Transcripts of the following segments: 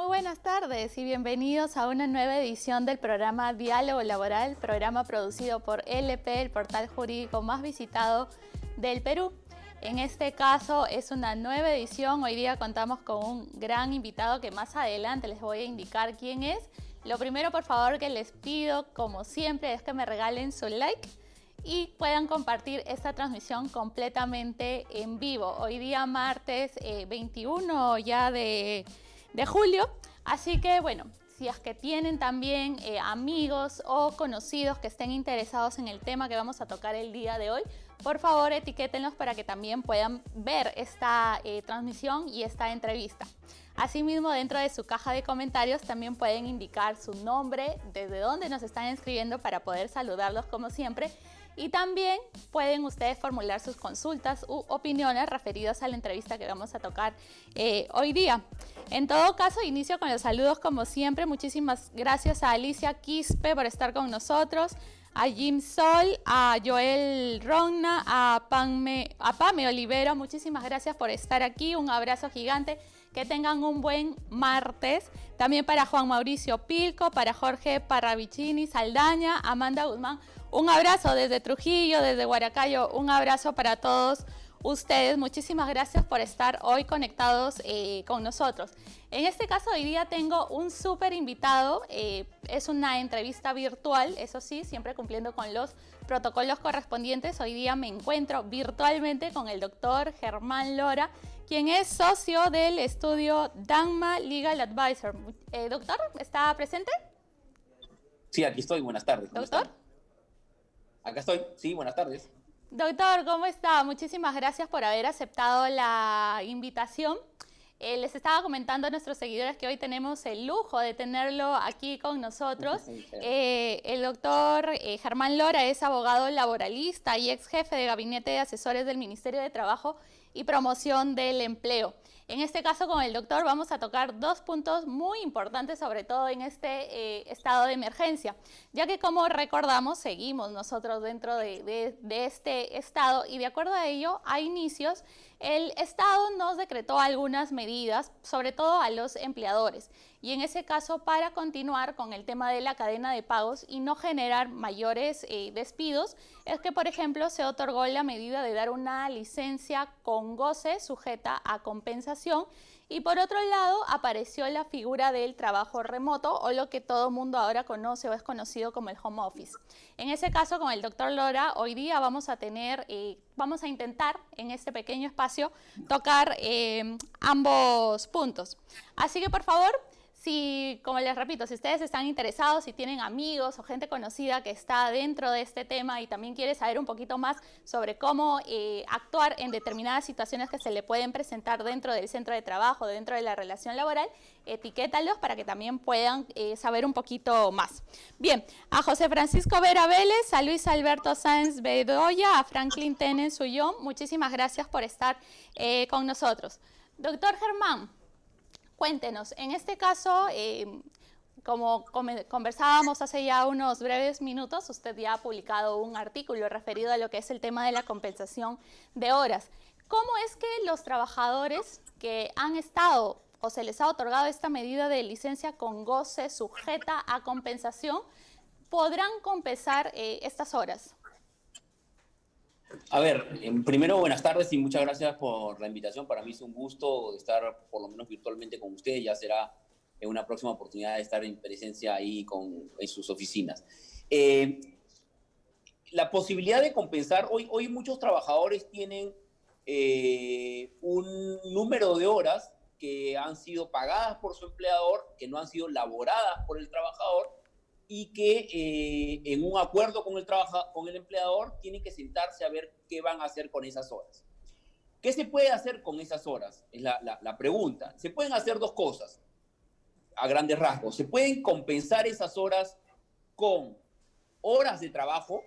Muy buenas tardes y bienvenidos a una nueva edición del programa Diálogo Laboral, programa producido por LP, el portal jurídico más visitado del Perú. En este caso es una nueva edición. Hoy día contamos con un gran invitado que más adelante les voy a indicar quién es. Lo primero, por favor, que les pido, como siempre, es que me regalen su like y puedan compartir esta transmisión completamente en vivo. Hoy día martes 21 ya de julio, así que bueno, si es que tienen también amigos o conocidos que estén interesados en el tema que vamos a tocar el día de hoy, por favor etiquétenlos para que también puedan ver esta transmisión y esta entrevista. Asimismo, dentro de su caja de comentarios también pueden indicar su nombre, desde dónde nos están escribiendo para poder saludarlos como siempre. Y también pueden ustedes formular sus consultas u opiniones referidas a la entrevista que vamos a tocar hoy día. En todo caso, inicio con los saludos como siempre. Muchísimas gracias a Alicia Quispe por estar con nosotros, a Jim Sol, a Joel Ronna, a Pame Olivero. Muchísimas gracias por estar aquí. Un abrazo gigante. Que tengan un buen martes. También para Juan Mauricio Pilco, para Jorge Parravicini Saldaña, Amanda Guzmán. Un abrazo desde Trujillo, desde Huaracayo. Un abrazo para todos ustedes. Muchísimas gracias por estar hoy conectados con nosotros. En este caso, hoy día tengo un súper invitado. Es una entrevista virtual, eso sí, siempre cumpliendo con los protocolos correspondientes. Hoy día me encuentro virtualmente con el doctor Germán Lora, quien es socio del estudio Danma Legal Advisor. Doctor, ¿está presente? Sí, aquí estoy. Buenas tardes. ¿Doctor? Acá estoy. Sí, buenas tardes. Doctor, ¿cómo está? Muchísimas gracias por haber aceptado la invitación. Les estaba comentando a nuestros seguidores que hoy tenemos el lujo de tenerlo aquí con nosotros. El doctor Germán Lora es abogado laboralista y ex jefe de gabinete de asesores del Ministerio de Trabajo y Promoción del Empleo. En este caso, con el doctor vamos a tocar dos puntos muy importantes, sobre todo en este estado de emergencia, ya que, como recordamos, seguimos nosotros dentro de este estado y, de acuerdo a ello, a inicios, el Estado nos decretó algunas medidas, sobre todo a los empleadores. Y en ese caso, para continuar con el tema de la cadena de pagos y no generar mayores despidos, es que, por ejemplo, se otorgó la medida de dar una licencia con goce sujeta a compensación. Y por otro lado, apareció la figura del trabajo remoto, o lo que todo mundo ahora conoce o es conocido como el home office. En ese caso, con el doctor Lora, hoy día vamos a intentar en este pequeño espacio tocar ambos puntos. Así que, por favor, si, como les repito, si ustedes están interesados, si tienen amigos o gente conocida que está dentro de este tema y también quiere saber un poquito más sobre cómo actuar en determinadas situaciones que se le pueden presentar dentro del centro de trabajo, dentro de la relación laboral, etiquétalos para que también puedan saber un poquito más. Bien, a José Francisco Vera Vélez, a Luis Alberto Sáenz Bedoya, a Franklin Tenen Suyón, muchísimas gracias por estar con nosotros. Doctor Germán, cuéntenos, en este caso, como conversábamos hace ya unos breves minutos, usted ya ha publicado un artículo referido a lo que es el tema de la compensación de horas. ¿Cómo es que los trabajadores que han estado o se les ha otorgado esta medida de licencia con goce sujeta a compensación podrán compensar estas horas? A ver, primero, buenas tardes y muchas gracias por la invitación. Para mí es un gusto estar, por lo menos virtualmente, con ustedes. Ya será en una próxima oportunidad de estar en presencia ahí en sus oficinas. La posibilidad de compensar, hoy muchos trabajadores tienen un número de horas que han sido pagadas por su empleador, que no han sido laboradas por el trabajador, y que en un acuerdo con el empleador tienen que sentarse a ver qué van a hacer con esas horas. ¿Qué se puede hacer con esas horas? Es la pregunta. Se pueden hacer dos cosas, a grandes rasgos. Se pueden compensar esas horas con horas de trabajo.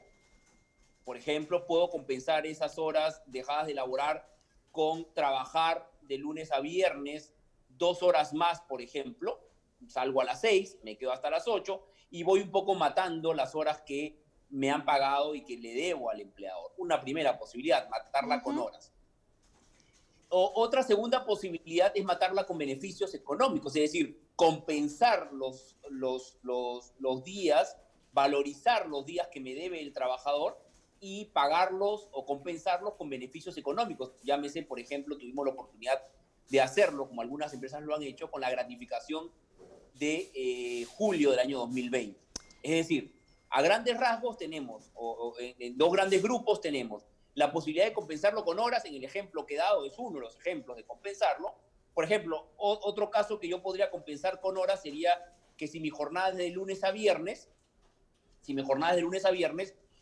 Por ejemplo, puedo compensar esas horas dejadas de laborar con trabajar de lunes a viernes 2 horas más, por ejemplo. Salgo a las 6, me quedo hasta las 8 y voy un poco matando las horas que me han pagado y que le debo al empleador. Una primera posibilidad, matarla con horas. Otra segunda posibilidad es matarla con beneficios económicos, es decir, compensar los días, valorizar los días que me debe el trabajador y pagarlos o compensarlos con beneficios económicos. Llámese, por ejemplo, tuvimos la oportunidad de hacerlo, como algunas empresas lo han hecho, con la gratificación de julio del año 2020. Es decir, a grandes rasgos tenemos, en dos grandes grupos tenemos, la posibilidad de compensarlo con horas. En el ejemplo que he dado es uno de los ejemplos de compensarlo. Por ejemplo, otro caso que yo podría compensar con horas sería que si mi jornada es de lunes a viernes,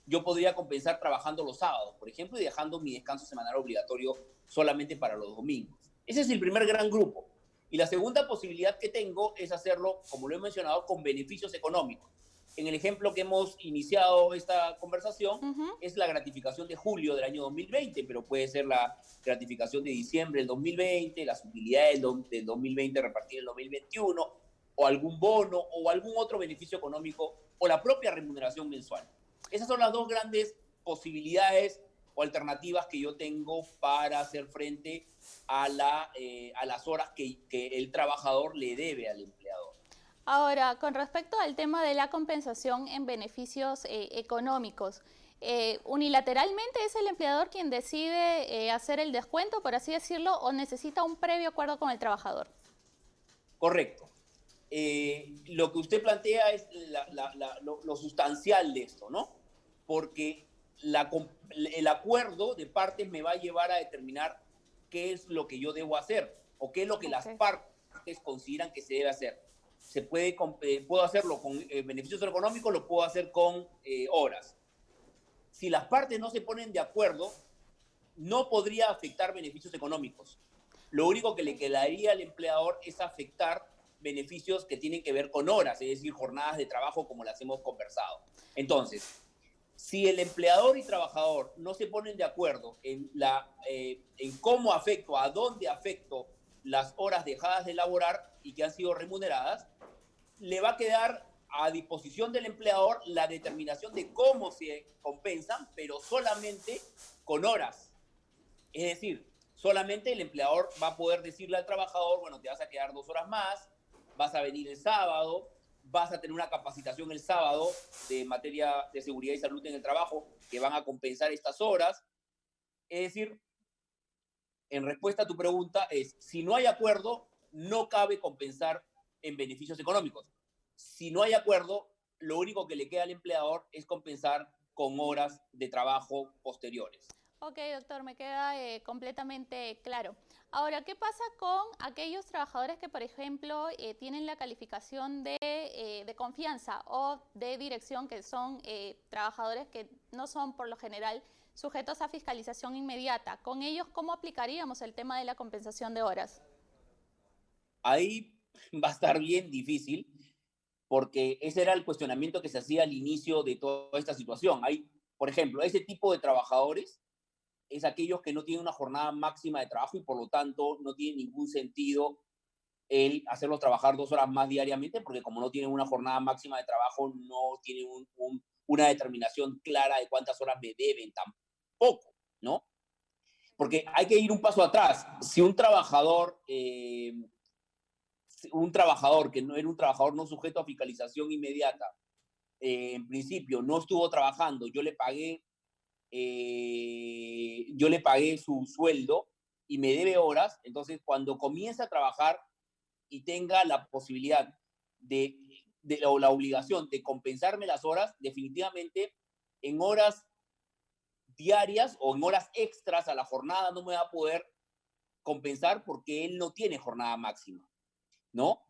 yo podría compensar trabajando los sábados, por ejemplo, y dejando mi descanso semanal obligatorio solamente para los domingos. Ese es el primer gran grupo. Y la segunda posibilidad que tengo es hacerlo, como lo he mencionado, con beneficios económicos. En el ejemplo que hemos iniciado esta conversación, es la gratificación de julio del año 2020, pero puede ser la gratificación de diciembre del 2020, las utilidades del 2020 repartidas en el 2021, o algún bono, o algún otro beneficio económico, o la propia remuneración mensual. Esas son las dos grandes posibilidades o alternativas que yo tengo para hacer frente a las horas que el trabajador le debe al empleador. Ahora, con respecto al tema de la compensación en beneficios económicos, ¿unilateralmente es el empleador quien decide hacer el descuento, por así decirlo, o necesita un previo acuerdo con el trabajador? Correcto. Lo que usted plantea es lo sustancial de esto, ¿no? Porque el acuerdo de partes me va a llevar a determinar qué es lo que yo debo hacer o qué es lo que las partes consideran que se debe hacer. Puedo hacerlo con beneficios económicos, lo puedo hacer con horas. Si las partes no se ponen de acuerdo, no podría afectar beneficios económicos. Lo único que le quedaría al empleador es afectar beneficios que tienen que ver con horas, es decir, jornadas de trabajo como las hemos conversado. Entonces, si el empleador y trabajador no se ponen de acuerdo en cómo afecto, a dónde afecto las horas dejadas de laborar y que han sido remuneradas, le va a quedar a disposición del empleador la determinación de cómo se compensan, pero solamente con horas. Es decir, solamente el empleador va a poder decirle al trabajador, bueno, te vas a quedar 2 horas más, vas a venir el sábado, vas a tener una capacitación el sábado de materia de seguridad y salud en el trabajo que van a compensar estas horas. Es decir, en respuesta a tu pregunta es, si no hay acuerdo, no cabe compensar en beneficios económicos. Si no hay acuerdo, lo único que le queda al empleador es compensar con horas de trabajo posteriores. Ok, doctor, me queda completamente claro. Ahora, ¿qué pasa con aquellos trabajadores que, por ejemplo, tienen la calificación de confianza o de dirección, que son trabajadores que no son, por lo general, sujetos a fiscalización inmediata? Con ellos, ¿cómo aplicaríamos el tema de la compensación de horas? Ahí va a estar bien difícil, porque ese era el cuestionamiento que se hacía al inicio de toda esta situación. Hay, por ejemplo, ese tipo de trabajadores es aquellos que no tienen una jornada máxima de trabajo y por lo tanto no tiene ningún sentido el hacerlos trabajar 2 horas más diariamente, porque como no tienen una jornada máxima de trabajo, no tienen una determinación clara de cuántas horas me deben tampoco, ¿no? Porque hay que ir un paso atrás. Si un trabajador que no era un trabajador no sujeto a fiscalización inmediata, en principio no estuvo trabajando, yo le pagué su sueldo y me debe horas, entonces cuando comience a trabajar y tenga la posibilidad o la obligación de compensarme las horas, definitivamente en horas diarias o en horas extras a la jornada no me va a poder compensar porque él no tiene jornada máxima, ¿no?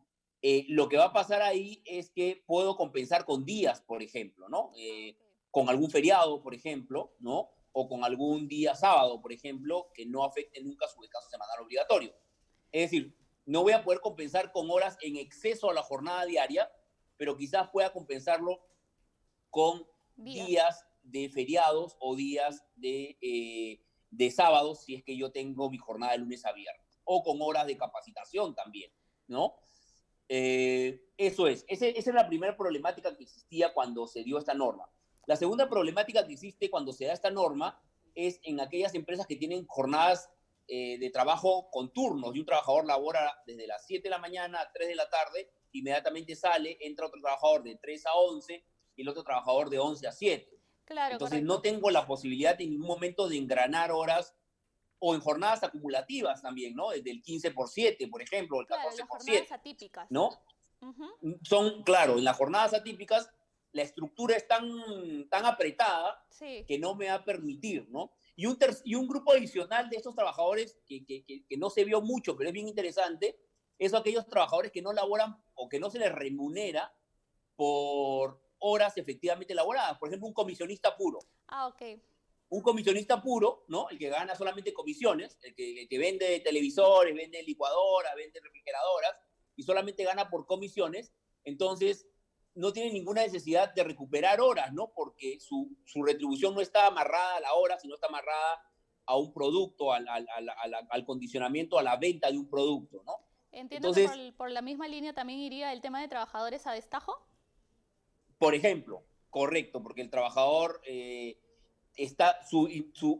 Lo que va a pasar ahí es que puedo compensar con días, por ejemplo, ¿no? Con algún feriado, por ejemplo, ¿no? O con algún día sábado, por ejemplo, que no afecte nunca su descanso semanal obligatorio. Es decir, no voy a poder compensar con horas en exceso a la jornada diaria, pero quizás pueda compensarlo con días de feriados o días de sábados, si es que yo tengo mi jornada de lunes a viernes, o con horas de capacitación también, ¿no? Esa es la primera problemática que existía cuando se dio esta norma. La segunda problemática que existe cuando se da esta norma es en aquellas empresas que tienen jornadas de trabajo con turnos, y un trabajador labora desde las 7 de la mañana a 3 de la tarde, inmediatamente sale, entra otro trabajador de 3 a 11 y el otro trabajador de 11 a 7. Claro, Entonces correcto. no tengo la posibilidad en ningún momento de engranar horas o en jornadas acumulativas también, ¿no? Desde el 15 por 7, por ejemplo, o el Claro, 14 las por jornadas 7, atípicas. ¿no? Ujú. Son, claro, en las jornadas atípicas la estructura es tan apretada Sí, que no me va a permitir, ¿no? Y un grupo adicional de estos trabajadores que no se vio mucho, pero es bien interesante, es aquellos trabajadores que no laboran o que no se les remunera por horas efectivamente laboradas. Por ejemplo, un comisionista puro. ok. Un comisionista puro, ¿no? El que gana solamente comisiones, el que vende televisores, vende licuadoras, vende refrigeradoras, y solamente gana por comisiones, entonces no tiene ninguna necesidad de recuperar horas, ¿no? Porque su retribución no está amarrada a la hora, sino está amarrada a un producto, al condicionamiento, a la venta de un producto, ¿no? Entiendo que Entonces, por la misma línea también iría el tema de trabajadores a destajo. por ejemplo, correcto, porque el trabajador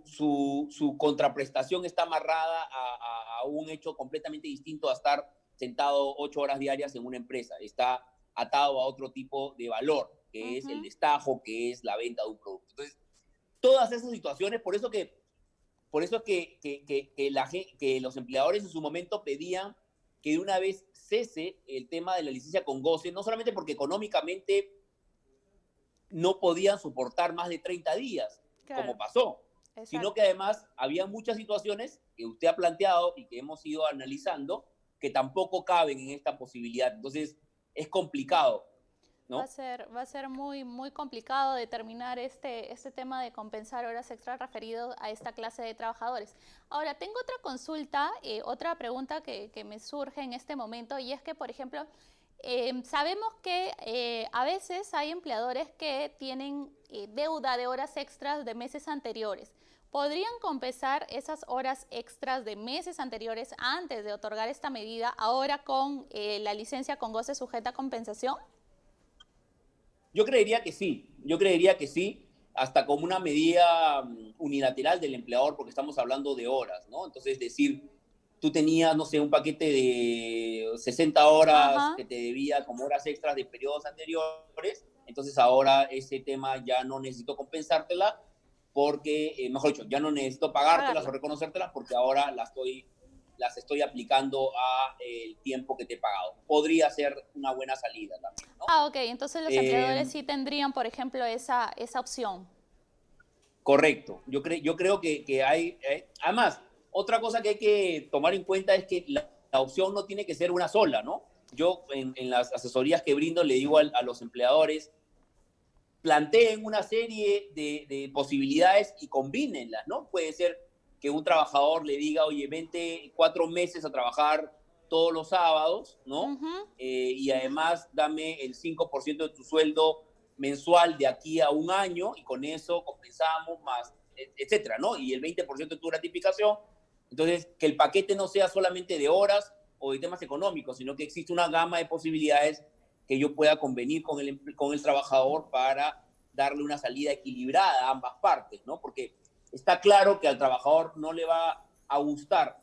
su contraprestación está amarrada a un hecho completamente distinto a estar sentado 8 horas diarias en una empresa. Está atado a otro tipo de valor, que es el Ujú. destajo, que es la venta de un producto. Entonces, todas esas situaciones, por eso que los empleadores en su momento pedían que de una vez cese el tema de la licencia con goce, no solamente porque económicamente no podían soportar más de 30 días, como Claro, pasó, sino que exacto. además había muchas situaciones que usted ha planteado y que hemos ido analizando que tampoco caben en esta posibilidad. Entonces, es complicado, ¿no? Va a ser muy, muy complicado determinar este tema de compensar horas extras referido a esta clase de trabajadores. Ahora, tengo otra consulta, otra pregunta que me surge en este momento, y es que, por ejemplo, sabemos que a veces hay empleadores que tienen deuda de horas extras de meses anteriores. ¿Podrían compensar esas horas extras de meses anteriores antes de otorgar esta medida ahora con la licencia con goce sujeta a compensación? Yo creería que sí, hasta como una medida unilateral del empleador, porque estamos hablando de horas, ¿no? Entonces, decir, tú tenías, no sé, un paquete de 60 horas Ajá, que te debía como horas extras de periodos anteriores, entonces ahora ese tema ya no necesito compensártela porque, mejor dicho, ya no necesito pagártelas o pagarla. reconocértelas porque ahora las estoy aplicando a el tiempo que te he pagado. Podría ser una buena salida también, ¿no? Ah, ok, entonces los empleadores Eh, sí tendrían, por ejemplo, esa opción. Correcto. Yo creo que hay... además, otra cosa que hay que tomar en cuenta es que la opción no tiene que ser una sola, ¿no? Yo en las asesorías que brindo le digo a los empleadores, planteen una serie de posibilidades y combínenlas, ¿no? Puede ser que un trabajador le diga, oye, vente 4 meses a trabajar todos los sábados, ¿no? Ujú. Y además dame el 5% de tu sueldo mensual de aquí a un año y con eso compensamos más, etcétera, ¿no? Y el 20% de tu gratificación. Entonces, que el paquete no sea solamente de horas o de temas económicos, sino que existe una gama de posibilidades que yo pueda convenir con el trabajador para darle una salida equilibrada a ambas partes, ¿no? Porque está claro que al trabajador no le va a gustar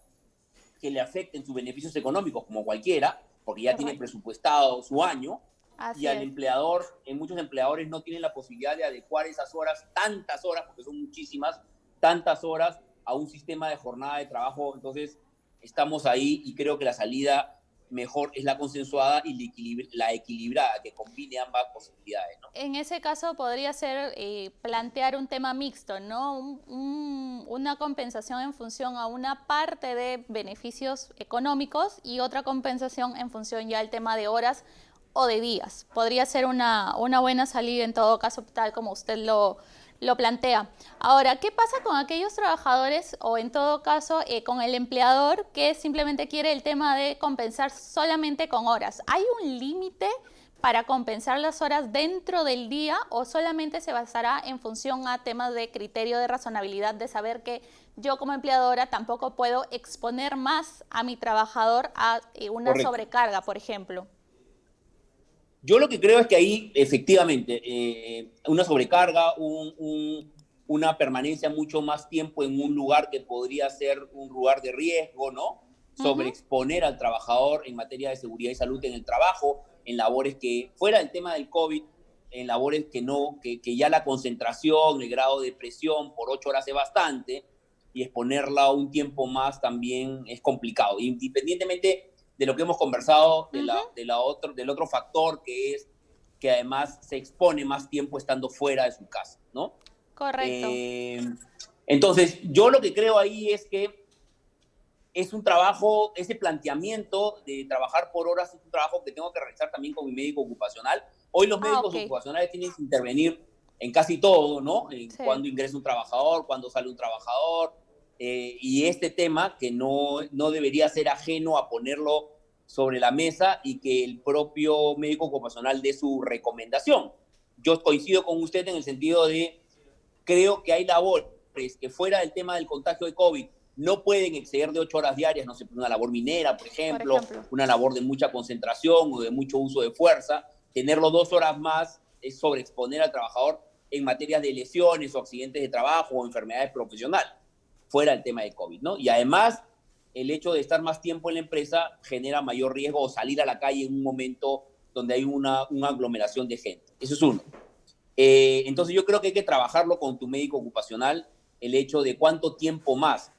que le afecten sus beneficios económicos como cualquiera, porque ya tiene Correcto. presupuestado su año, y Así al es. empleador, muchos empleadores no tienen la posibilidad de adecuar esas horas, tantas horas, porque son muchísimas, tantas horas a un sistema de jornada de trabajo. Entonces, estamos ahí y creo que la salida mejor es la consensuada y la equilibrada, que combine ambas posibilidades, ¿no? En ese caso podría ser plantear un tema mixto, ¿no? Una compensación en función a una parte de beneficios económicos y otra compensación en función ya al tema de horas o de días. Podría ser una buena salida en todo caso, tal como usted lo plantea. Ahora, ¿qué pasa con aquellos trabajadores o en todo caso con el empleador que simplemente quiere el tema de compensar solamente con horas? ¿Hay un límite para compensar las horas dentro del día o solamente se basará en función a temas de criterio de razonabilidad, de saber que yo como empleadora tampoco puedo exponer más a mi trabajador a una Correcto. sobrecarga, por ejemplo? Yo lo que creo es que ahí, efectivamente, una sobrecarga, una permanencia mucho más tiempo en un lugar que podría ser un lugar de riesgo, ¿no? Sobreexponer al trabajador en materia de seguridad y salud en el trabajo, en labores que, fuera del tema del COVID, en labores que ya la concentración, el grado de presión por 8 horas es bastante, y exponerla un tiempo más también es complicado, independientemente de lo que hemos conversado, del otro factor que es que además se expone más tiempo estando fuera de su casa, ¿no? Correcto. Entonces, yo lo que creo ahí es que es un trabajo, ese planteamiento de trabajar por horas es un trabajo que tengo que realizar también con mi médico ocupacional. Hoy los médicos ocupacionales tienen que intervenir en casi todo, ¿no? En cuándo ingresa un trabajador, cuándo sale un trabajador, y este tema que no debería ser ajeno a ponerlo sobre la mesa y que el propio médico ocupacional dé su recomendación. Yo coincido con usted en el sentido de, creo que hay labores que fuera del tema del contagio de COVID no pueden exceder de 8 horas diarias, no sé, una labor minera, por ejemplo, una labor de mucha concentración o de mucho uso de fuerza. Tenerlo 2 horas más es sobreexponer al trabajador en materias de lesiones o accidentes de trabajo o enfermedades profesionales, fuera del tema de COVID, ¿no? Y además, el hecho de estar más tiempo en la empresa genera mayor riesgo o salir a la calle en un momento donde hay una aglomeración de gente. Eso es uno. Entonces yo creo que hay que trabajarlo con tu médico ocupacional, el hecho de cuánto tiempo más.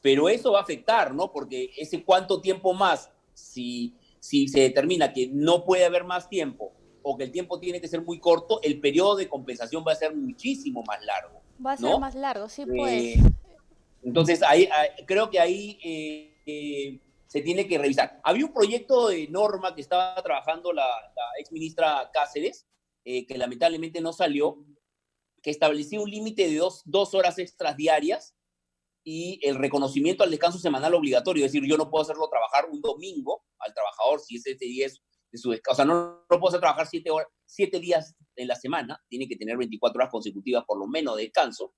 Pero eso va a afectar, ¿no? Porque ese cuánto tiempo más, si se determina que no puede haber más tiempo o que el tiempo tiene que ser muy corto, el periodo de compensación va a ser muchísimo más largo, ¿no? Va a ser más largo, sí, pues. Entonces, creo que ahí se tiene que revisar. Había un proyecto de norma que estaba trabajando la exministra Cáceres, que lamentablemente no salió, que establecía un límite de dos horas extras diarias y el reconocimiento al descanso semanal obligatorio. Es decir, yo no puedo hacerlo trabajar un domingo al trabajador si ese día es de su descanso. O sea, no puedo hacer trabajar 7 días en la semana, tiene que tener 24 horas consecutivas por lo menos de descanso.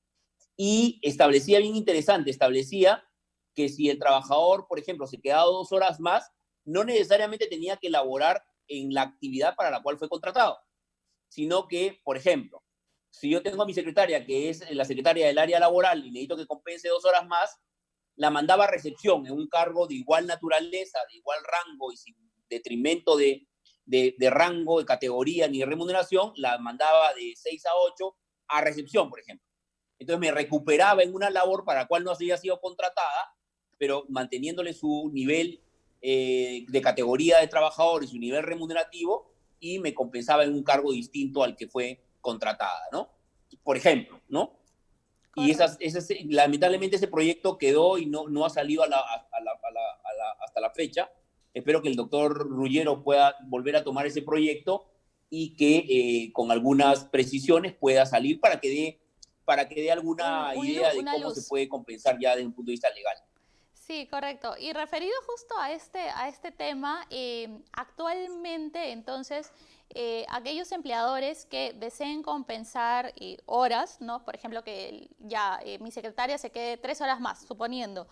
Y establecía, bien interesante, establecía que si el trabajador, por ejemplo, se quedaba 2 horas más, no necesariamente tenía que laborar en la actividad para la cual fue contratado, sino que, por ejemplo, si yo tengo a mi secretaria, que es la secretaria del área laboral, y necesito que compense 2 horas más, la mandaba a recepción en un cargo de igual naturaleza, de igual rango y sin detrimento de rango, de categoría ni de remuneración, la mandaba de 6 a 8 a recepción, por ejemplo. Entonces me recuperaba en una labor para la cual no había sido contratada, pero manteniéndole su nivel de categoría de trabajador y su nivel remunerativo, y me compensaba en un cargo distinto al que fue contratada, ¿no? Por ejemplo, ¿no? Correcto. Y lamentablemente ese proyecto quedó y no ha salido hasta la fecha. Espero que el doctor Ruggiero pueda volver a tomar ese proyecto y que con algunas precisiones pueda salir para que dé alguna idea de cómo se puede compensar ya desde un punto de vista legal. Sí, correcto. Y referido justo a este tema, actualmente, entonces, aquellos empleadores que deseen compensar horas, ¿no? Por ejemplo, que ya mi secretaria se quede 3 horas más, suponiendo.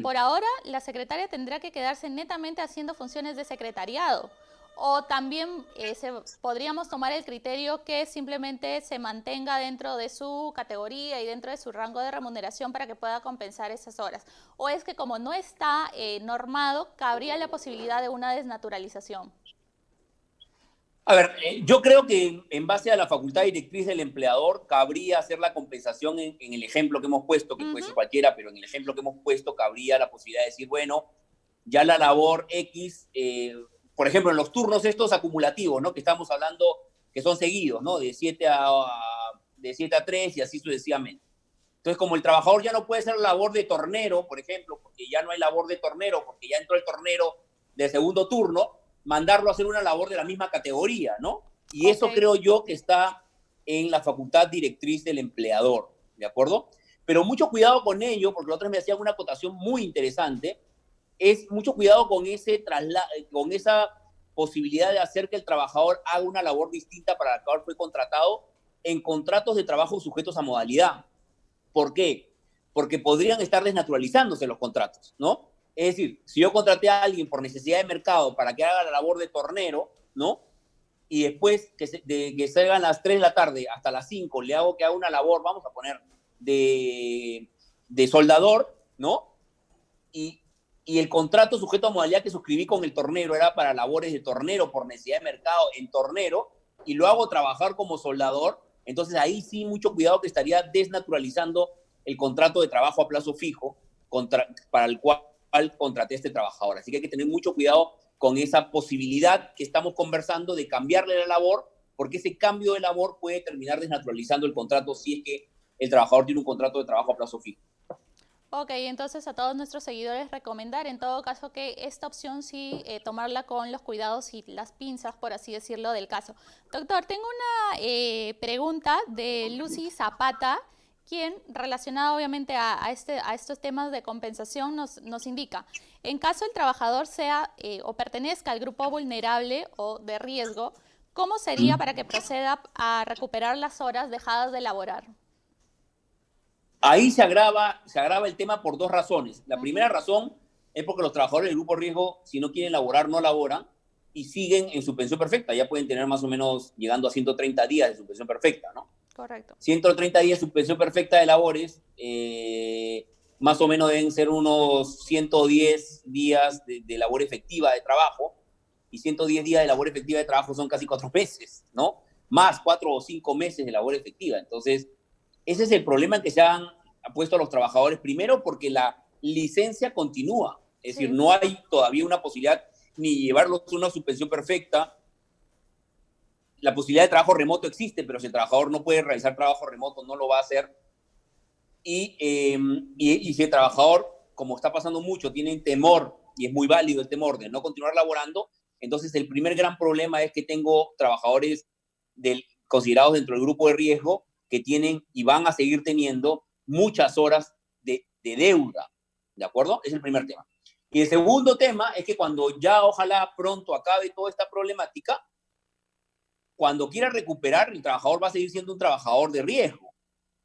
Por ahora, la secretaria tendrá que quedarse netamente haciendo funciones de secretariado. O también podríamos tomar el criterio que simplemente se mantenga dentro de su categoría y dentro de su rango de remuneración para que pueda compensar esas horas. O es que como no está normado, cabría la posibilidad de una desnaturalización. A ver, yo creo que en base a la facultad directriz del empleador cabría hacer la compensación en el ejemplo que hemos puesto, que puede ser cualquiera, pero en el ejemplo que hemos puesto cabría la posibilidad de decir, bueno, ya la labor X, por ejemplo, en los turnos estos acumulativos, ¿no? Que estamos hablando que son seguidos, ¿no? De 7 a 3 y así sucesivamente. Entonces, como el trabajador ya no puede hacer labor de tornero, por ejemplo, porque ya no hay labor de tornero, porque ya entró el tornero de segundo turno, mandarlo a hacer una labor de la misma categoría, ¿no? Y eso creo yo que está en la facultad directriz del empleador, ¿de acuerdo? Pero mucho cuidado con ello, porque la otra vez me hacían una acotación muy interesante, es mucho cuidado con esa posibilidad de hacer que el trabajador haga una labor distinta para la cual fue contratado en contratos de trabajo sujetos a modalidad. ¿Por qué? Porque podrían estar desnaturalizándose los contratos, ¿no? Es decir, si yo contraté a alguien por necesidad de mercado para que haga la labor de tornero, ¿no? y después de que salgan las 3 de la tarde hasta las 5, le hago que haga una labor, vamos a poner, de soldador, ¿no? Y, y el contrato sujeto a modalidad que suscribí con el tornero era para labores de tornero por necesidad de mercado en tornero, y lo hago trabajar como soldador, entonces ahí sí mucho cuidado que estaría desnaturalizando el contrato de trabajo a plazo fijo para el cual contraté a este trabajador. Así que hay que tener mucho cuidado con esa posibilidad que estamos conversando de cambiarle la labor, porque ese cambio de labor puede terminar desnaturalizando el contrato si es que el trabajador tiene un contrato de trabajo a plazo fijo. Ok, entonces a todos nuestros seguidores recomendar en todo caso que esta opción sí tomarla con los cuidados y las pinzas, por así decirlo, del caso. Doctor, tengo una pregunta de Lucy Zapata, quien relacionada obviamente a estos temas de compensación nos indica, en caso el trabajador sea o pertenezca al grupo vulnerable o de riesgo, ¿cómo sería para que proceda a recuperar las horas dejadas de laborar? Ahí se agrava el tema por 2 razones. La primera razón es porque los trabajadores del grupo de riesgo, si no quieren laborar, no laboran y siguen en su pensión perfecta. Ya pueden tener más o menos llegando a 130 días de su pensión perfecta, ¿no? Correcto. 130 días de su pensión perfecta de labores, más o menos deben ser unos 110 días de labor efectiva de trabajo, y 110 días de labor efectiva de trabajo son casi 4 meses, ¿no? Más 4 o 5 meses de labor efectiva. Entonces, ese es el problema en que se han puesto a los trabajadores, primero porque la licencia continúa, es decir, no hay todavía una posibilidad ni llevarlos a una suspensión perfecta. La posibilidad de trabajo remoto existe, pero si el trabajador no puede realizar trabajo remoto, no lo va a hacer. Y si el trabajador, como está pasando mucho, tiene temor, y es muy válido el temor de no continuar laborando, entonces el primer gran problema es que tengo trabajadores considerados dentro del grupo de riesgo que tienen y van a seguir teniendo muchas horas de deuda, ¿de acuerdo? Es el primer tema. Y el segundo tema es que cuando ya ojalá pronto acabe toda esta problemática, cuando quiera recuperar, el trabajador va a seguir siendo un trabajador de riesgo,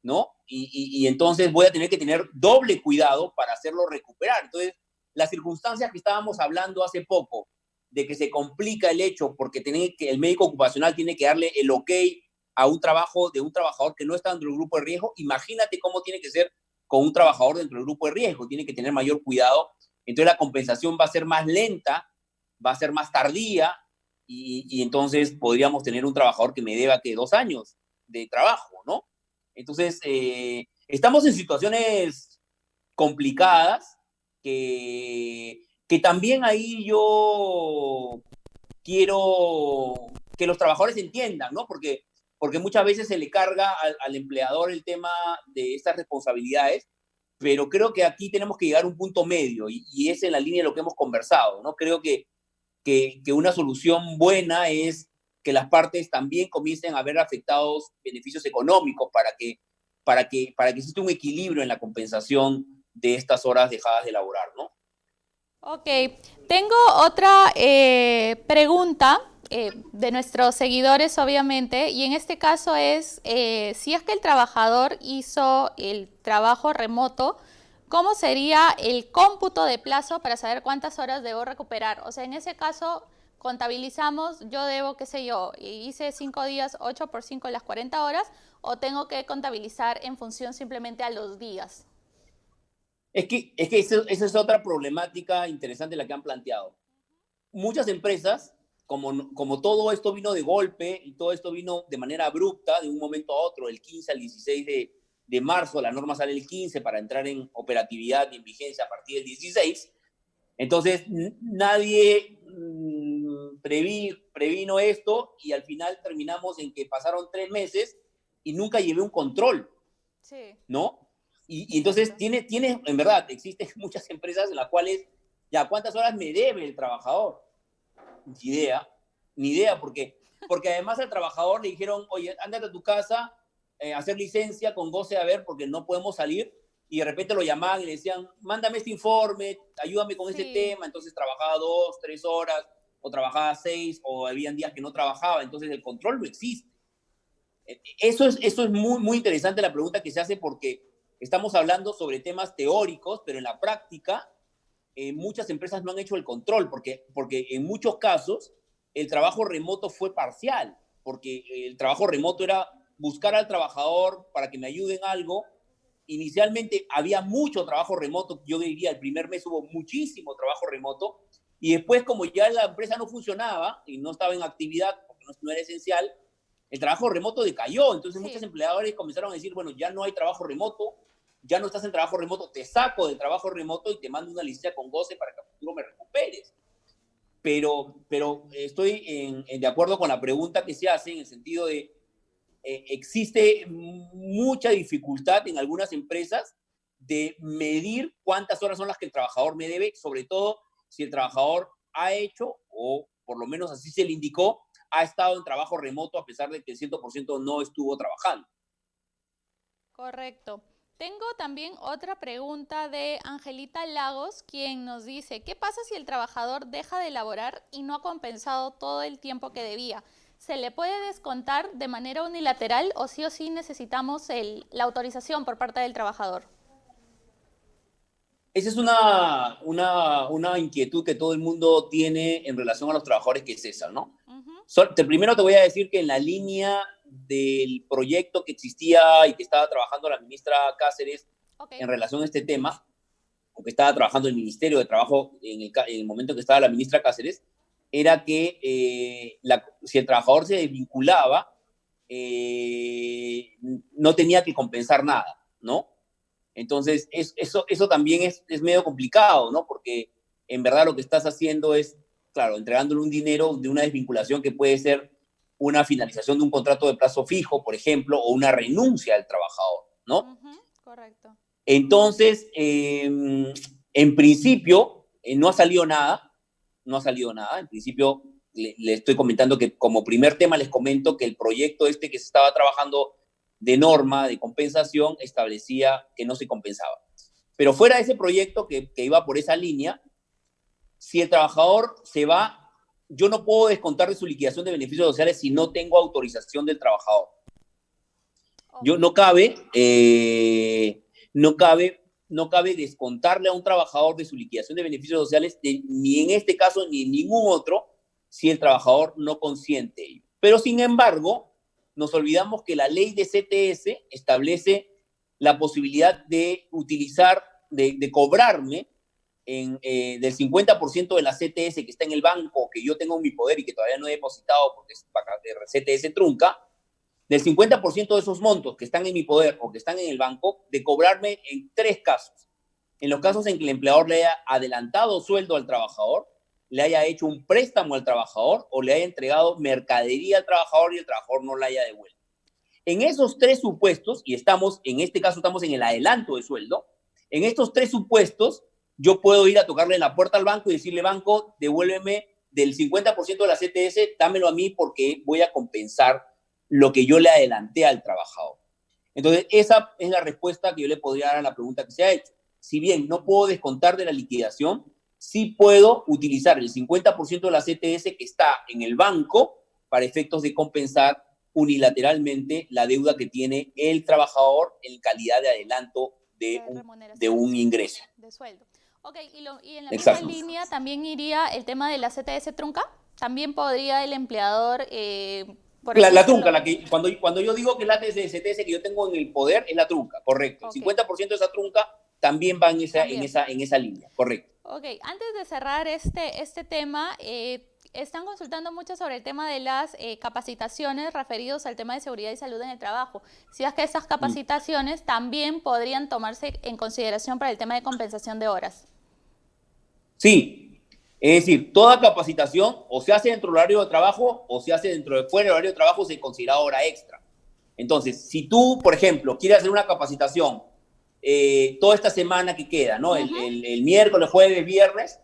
¿no? Y entonces voy a tener que tener doble cuidado para hacerlo recuperar. Entonces, las circunstancias que estábamos hablando hace poco, de que se complica el hecho porque el médico ocupacional tiene que darle el ok a un trabajo de un trabajador que no está dentro del grupo de riesgo, imagínate cómo tiene que ser con un trabajador dentro del grupo de riesgo, tiene que tener mayor cuidado, entonces la compensación va a ser más lenta, va a ser más tardía, y entonces podríamos tener un trabajador que me deba que 2 años de trabajo, ¿no? Entonces, estamos en situaciones complicadas que también ahí yo quiero que los trabajadores entiendan, ¿no? Porque muchas veces se le carga al empleador el tema de estas responsabilidades, pero creo que aquí tenemos que llegar a un punto medio y es en la línea de lo que hemos conversado, ¿no? Creo que una solución buena es que las partes también comiencen a ver afectados beneficios económicos para que exista un equilibrio en la compensación de estas horas dejadas de laborar, ¿no? Ok, tengo otra pregunta de nuestros seguidores, obviamente, y en este caso es, si es que el trabajador hizo el trabajo remoto, ¿cómo sería el cómputo de plazo para saber cuántas horas debo recuperar? O sea, en ese caso, contabilizamos, yo debo, qué sé yo, hice 5 días, 8 por 5, las 40 horas, o tengo que contabilizar en función simplemente a los días. Es que esa es otra problemática interesante la que han planteado. Muchas empresas, como todo esto vino de golpe y todo esto vino de manera abrupta, de un momento a otro, el 15 al 16 de marzo, la norma sale el 15 para entrar en operatividad y en vigencia a partir del 16, entonces nadie previno esto y al final terminamos en que pasaron 3 meses y nunca llevé un control, ¿no? Y entonces en verdad, existen muchas empresas en las cuales, ya, ¿cuántas horas me debe el trabajador? Ni idea, porque además al trabajador le dijeron, oye, ándate a tu casa, hacer licencia con goce de haber porque no podemos salir, y de repente lo llamaban y le decían, mándame este informe, ayúdame con este tema, entonces trabajaba 2, 3 horas, o trabajaba 6, o habían días que no trabajaba, entonces el control no existe. Eso es muy, muy interesante la pregunta que se hace porque estamos hablando sobre temas teóricos, pero en la práctica muchas empresas no han hecho el control porque en muchos casos el trabajo remoto fue parcial, porque el trabajo remoto era buscar al trabajador para que me ayude en algo. Inicialmente había mucho trabajo remoto, yo diría el primer mes hubo muchísimo trabajo remoto, y después como ya la empresa no funcionaba y no estaba en actividad porque no era esencial, el trabajo remoto decayó. Entonces muchos empleadores comenzaron a decir, bueno, ya no hay trabajo remoto, ya no estás en trabajo remoto, te saco del trabajo remoto y te mando una licencia con goce para que a futuro me recuperes. Pero estoy de acuerdo con la pregunta que se hace en el sentido de existe mucha dificultad en algunas empresas de medir cuántas horas son las que el trabajador me debe, sobre todo si el trabajador ha hecho, o por lo menos así se le indicó, ha estado en trabajo remoto a pesar de que el 100% no estuvo trabajando. Correcto. Tengo también otra pregunta de Angelita Lagos, quien nos dice, ¿qué pasa si el trabajador deja de laborar y no ha compensado todo el tiempo que debía? ¿Se le puede descontar de manera unilateral o sí necesitamos la autorización por parte del trabajador? Esa es una inquietud que todo el mundo tiene en relación a los trabajadores que cesan, ¿no? Primero te voy a decir que en la línea del proyecto que existía y que estaba trabajando la ministra Cáceres en relación a este tema, o que estaba trabajando el Ministerio de Trabajo en el momento que estaba la ministra Cáceres, era que si el trabajador se desvinculaba, no tenía que compensar nada, ¿no? Entonces, eso también es medio complicado, ¿no? Porque en verdad lo que estás haciendo es, claro, entregándole un dinero de una desvinculación que puede ser una finalización de un contrato de plazo fijo, por ejemplo, o una renuncia al trabajador, ¿no? Correcto. Entonces, en principio, no ha salido nada. En principio, le estoy comentando que como primer tema les comento que el proyecto que se estaba trabajando de norma, de compensación, establecía que no se compensaba. Pero fuera de ese proyecto que iba por esa línea, si el trabajador se va, yo no puedo descontar de su liquidación de beneficios sociales si no tengo autorización del trabajador. No cabe descontarle a un trabajador de su liquidación de beneficios sociales, ni en este caso ni en ningún otro, si el trabajador no consiente. Pero sin embargo, nos olvidamos que la ley de CTS establece la posibilidad de utilizar, de cobrarme del 50% de la CTS que está en el banco, que yo tengo en mi poder y que todavía no he depositado porque es CTS trunca, del 50% de esos montos que están en mi poder o que están en el banco, de cobrarme en 3 casos. En los casos en que el empleador le haya adelantado sueldo al trabajador, le haya hecho un préstamo al trabajador o le haya entregado mercadería al trabajador y el trabajador no la haya devuelto. En esos 3 supuestos, y en este caso estamos en el adelanto de sueldo, en estos 3 supuestos, yo puedo ir a tocarle en la puerta al banco y decirle, banco, devuélveme del 50% de la CTS, dámelo a mí porque voy a compensar lo que yo le adelanté al trabajador. Entonces, esa es la respuesta que yo le podría dar a la pregunta que se ha hecho. Si bien no puedo descontar de la liquidación, sí puedo utilizar el 50% de la CTS que está en el banco para efectos de compensar unilateralmente la deuda que tiene el trabajador en calidad de adelanto de un ingreso. De sueldo. Ok, y en la misma línea también iría el tema de la CTS trunca. También podría el empleador... la trunca, cuando yo digo que la CTS que yo tengo en el poder es la trunca, correcto. El 50% de esa trunca también va en esa línea, correcto. Ok, antes de cerrar este tema, están consultando mucho sobre el tema de las capacitaciones referidos al tema de seguridad y salud en el trabajo. Si es que esas capacitaciones también podrían tomarse en consideración para el tema de compensación de horas. Sí, es decir, toda capacitación o se hace dentro del horario de trabajo o se hace fuera del horario de trabajo, se considera hora extra. Entonces, si tú, por ejemplo, quieres hacer una capacitación toda esta semana que queda, ¿no? El miércoles, jueves, viernes,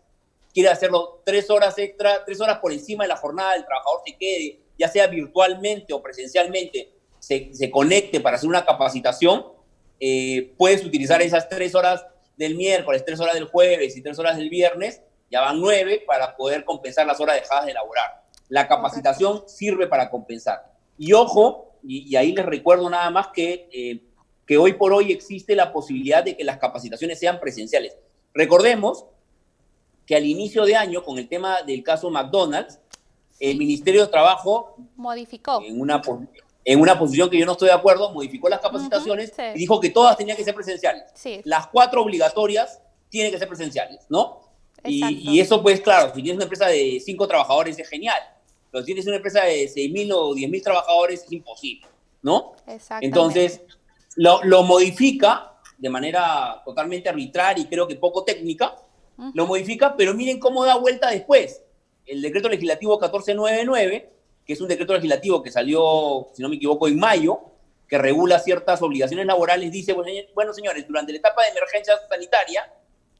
quiere hacerlo 3 horas extra, 3 horas por encima de la jornada del trabajador se quede, ya sea virtualmente o presencialmente, se conecte para hacer una capacitación, puedes utilizar esas 3 horas del miércoles, 3 horas del jueves y 3 horas del viernes, ya van 9 para poder compensar las horas dejadas de laborar. La capacitación sirve para compensar. Y ojo, y ahí les recuerdo nada más que hoy por hoy existe la posibilidad de que las capacitaciones sean presenciales. Recordemos que al inicio de año, con el tema del caso McDonald's, el Ministerio de Trabajo, modificó. En una posición que yo no estoy de acuerdo, modificó las capacitaciones Sí. y dijo que todas tenían que ser presenciales. Sí. Las 4 obligatorias tienen que ser presenciales, ¿no? Y eso, pues, claro, si tienes una empresa de 5 trabajadores es genial, pero si tienes una empresa de 6.000 o 10.000 trabajadores es imposible, ¿no? Entonces, lo modifica de manera totalmente arbitraria y creo que poco técnica, lo modifica, pero miren cómo da vuelta después. El decreto legislativo 1499, que es un decreto legislativo que salió, si no me equivoco, en mayo, que regula ciertas obligaciones laborales, dice, bueno, señores, durante la etapa de emergencia sanitaria,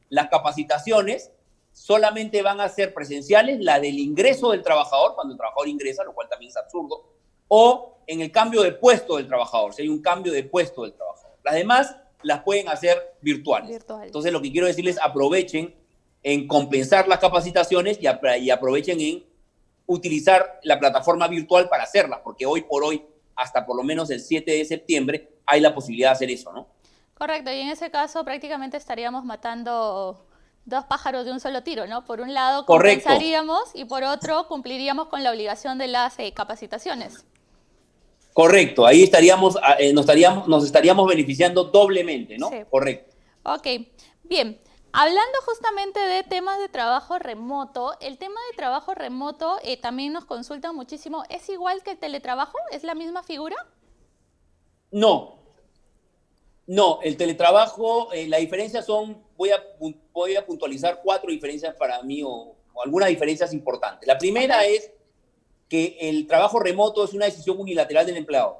las capacitaciones solamente van a ser presenciales, la del ingreso del trabajador, cuando el trabajador ingresa, lo cual también es absurdo, o en el cambio de puesto del trabajador, si hay un cambio de puesto del trabajador. Las demás las pueden hacer virtuales. Entonces, lo que quiero decirles, aprovechen en compensar las capacitaciones y aprovechen en utilizar la plataforma virtual para hacerlas, porque hoy por hoy, hasta por lo menos el 7 de septiembre, hay la posibilidad de hacer eso, ¿no? Correcto, y en ese caso prácticamente estaríamos matando 2 pájaros de un solo tiro, ¿no? Por un lado compensaríamos y por otro cumpliríamos con la obligación de las capacitaciones. Correcto, ahí nos estaríamos beneficiando doblemente, ¿no? Sí. Correcto. Ok, bien. Hablando justamente de temas de trabajo remoto, el tema de trabajo remoto también nos consultan muchísimo. ¿Es igual que el teletrabajo? ¿Es la misma figura? No, el teletrabajo, la diferencia son, voy a puntualizar 4 diferencias para mí o algunas diferencias importantes. La primera es que el trabajo remoto es una decisión unilateral del empleador.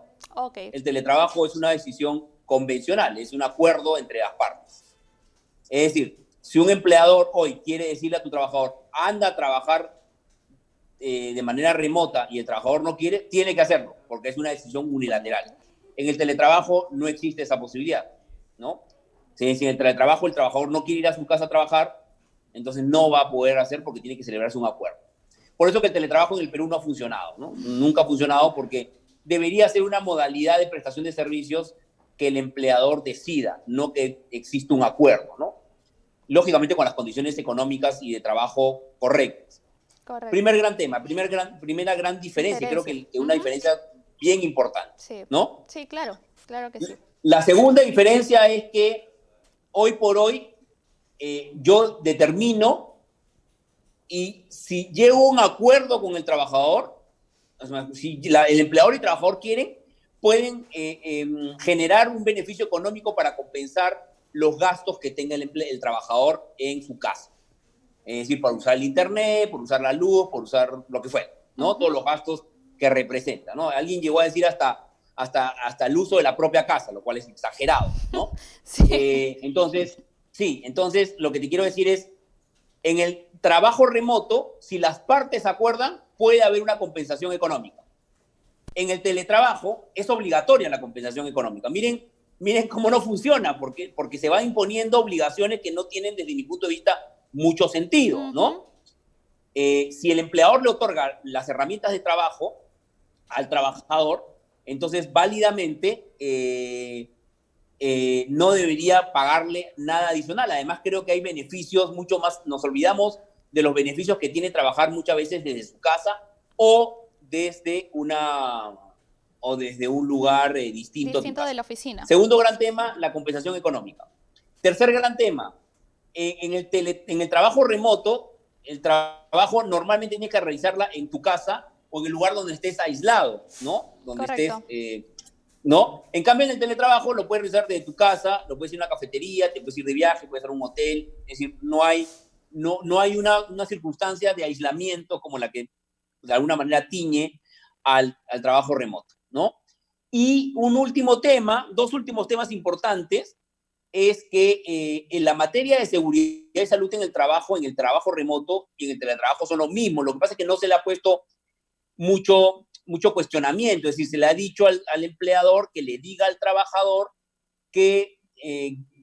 El teletrabajo es una decisión convencional, es un acuerdo entre las partes. Es decir, si un empleador hoy quiere decirle a tu trabajador, anda a trabajar de manera remota y el trabajador no quiere, tiene que hacerlo, porque es una decisión unilateral. En el teletrabajo no existe esa posibilidad, ¿no? Si en el teletrabajo el trabajador no quiere ir a su casa a trabajar, entonces no va a poder hacer porque tiene que celebrarse un acuerdo. Por eso que el teletrabajo en el Perú no ha funcionado, ¿no? Nunca ha funcionado porque debería ser una modalidad de prestación de servicios que el empleador decida, no que exista un acuerdo, ¿no? Lógicamente con las condiciones económicas y de trabajo correctas. Correcto. Primer gran tema, primera gran diferencia, y creo que una diferencia bien importante, ¿no? Sí, claro que sí. La segunda diferencia es que hoy por hoy yo determino y si llego a un acuerdo con el trabajador, si el empleador y el trabajador pueden generar un beneficio económico para compensar los gastos que tenga el trabajador en su casa. Es decir, por usar el internet, por usar la luz, por usar lo que fuera, ¿no? Todos los gastos que representa, ¿no? Alguien llegó a decir hasta el uso de la propia casa, lo cual es exagerado, ¿no? Entonces, lo que te quiero decir es, en el trabajo remoto, si las partes acuerdan, puede haber una compensación económica. En el teletrabajo es obligatoria la compensación económica. Miren cómo no funciona, porque se van imponiendo obligaciones que no tienen, desde mi punto de vista, mucho sentido, ¿no? Si el empleador le otorga las herramientas de trabajo al trabajador, entonces válidamente no debería pagarle nada adicional. Además, creo que hay beneficios mucho más, nos olvidamos de los beneficios que tiene trabajar muchas veces desde su casa o desde un lugar distinto de la oficina. Segundo gran tema, la compensación económica. Tercer gran tema, en el trabajo remoto, el trabajo normalmente tienes que realizarla en tu casa o en el lugar donde estés aislado, ¿no? Donde Correcto. ¿no? En cambio, en el teletrabajo lo puedes realizar desde tu casa, lo puedes ir a una cafetería, te puedes ir de viaje, puedes ir a un hotel. Es decir, no hay una circunstancia de aislamiento como la que de alguna manera tiñe al trabajo remoto, ¿no? Y dos últimos temas importantes es que en la materia de seguridad y salud en el trabajo remoto y en el teletrabajo son los mismos. Lo que pasa es que no se le ha puesto mucho cuestionamiento, es decir, se le ha dicho al empleador que le diga al trabajador qué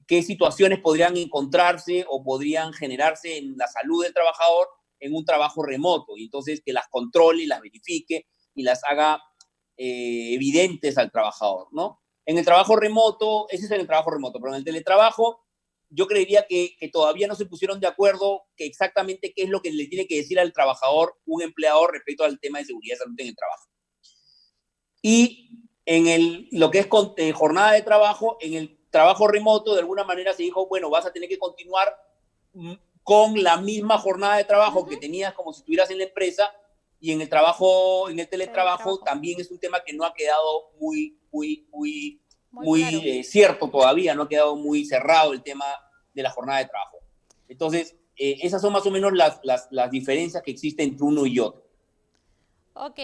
situaciones podrían encontrarse o podrían generarse en la salud del trabajador en un trabajo remoto, y entonces que las controle, las verifique y las haga evidentes al trabajador, ¿no? En el trabajo remoto, ese es en el trabajo remoto, pero en el teletrabajo yo creería que todavía no se pusieron de acuerdo que exactamente qué es lo que le tiene que decir al trabajador un empleador respecto al tema de seguridad y salud en el trabajo. Y lo que es jornada de trabajo, en el trabajo remoto, de alguna manera se dijo, bueno, vas a tener que continuar con la misma jornada de trabajo que tenías como si estuvieras en la empresa, y en el teletrabajo también es un tema que no ha quedado muy claro. Cierto todavía, no ha quedado muy cerrado el tema de la jornada de trabajo. Entonces, esas son más o menos las diferencias que existen entre uno y otro. Ok.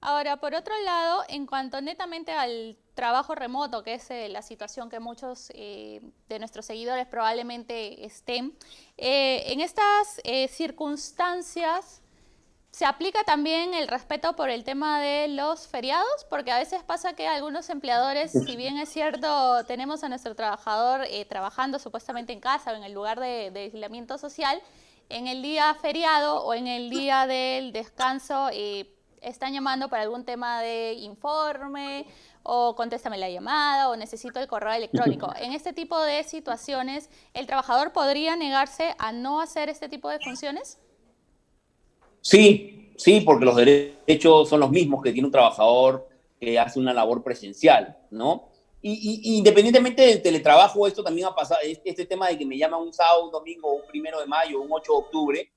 Ahora, por otro lado, en cuanto netamente al trabajo remoto, que es la situación que muchos de nuestros seguidores probablemente estén, en estas circunstancias, ¿se aplica también el respeto por el tema de los feriados? Porque a veces pasa que algunos empleadores, si bien es cierto, tenemos a nuestro trabajador trabajando supuestamente en casa o en el lugar de aislamiento social, en el día feriado o en el día del descanso están llamando para algún tema de informe o contéstame la llamada o necesito el correo electrónico. En este tipo de situaciones, ¿el trabajador podría negarse a no hacer este tipo de funciones? Sí, porque los derechos son los mismos que tiene un trabajador que hace una labor presencial, ¿no? Y independientemente del teletrabajo, esto también ha pasado, este tema de que me llaman un sábado, un domingo, un 1 de mayo, un 8 de octubre,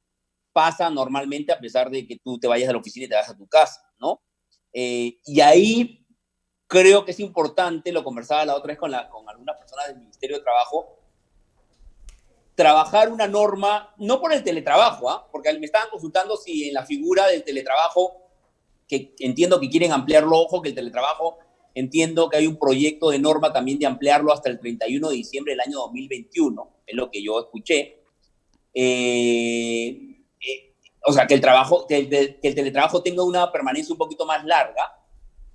pasa normalmente a pesar de que tú te vayas de la oficina y te vas a tu casa, ¿no? Y ahí creo que es importante, lo conversaba la otra vez con algunas personas del Ministerio de Trabajo, trabajar una norma, no por el teletrabajo, porque me estaban consultando si en la figura del teletrabajo, que entiendo que quieren ampliarlo, ojo, que el teletrabajo, entiendo que hay un proyecto de norma también de ampliarlo hasta el 31 de diciembre del año 2021, es lo que yo escuché. O sea, que el teletrabajo tenga una permanencia un poquito más larga.